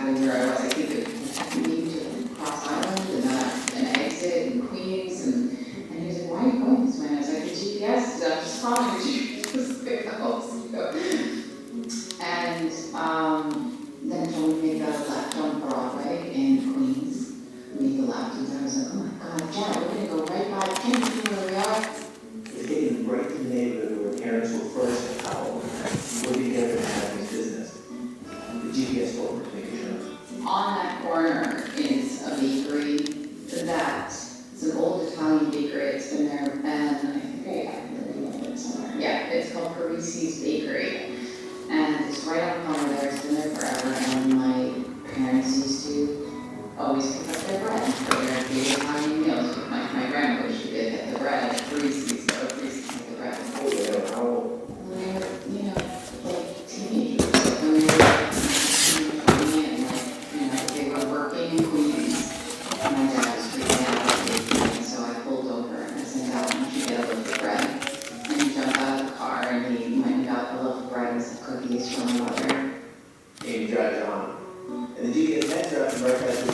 exactly where I was. I think it needed to cross island and an exit in Queens, and he was like, why are you going this way? And I was like, the GPS, I'm just following the GPS. And then told me to make a left on Broadway in Queens. Make a left, and I was like, oh my God, Dad, we're going to go right by, can't you see where we are? It's getting right to the neighborhood where parents were first and how what do you get from having this business? The GPS told me to make sure. On that corner is a bakery it's an old Italian bakery. It's been there, and I think I have the name of it somewhere. Yeah, it's called Parisi's Bakery. And it's right on the corner there. It's been there forever, and my parents used to always pick up their bread for their big Italian meals. My grandmother, she did get the bread at Parisi's, so Parisi's had the bread. Oh, yeah, how old? When they were, like teenagers, when they were coming in, they were working in Queens. My dad was freaking out, and so I pulled over and I said, Dad, why don't you get a loaf of bread? And he jumped out of the car and he went and got the loaf of bread and some cookies from my mother. And you drive on. And the GPS heads are up and right past the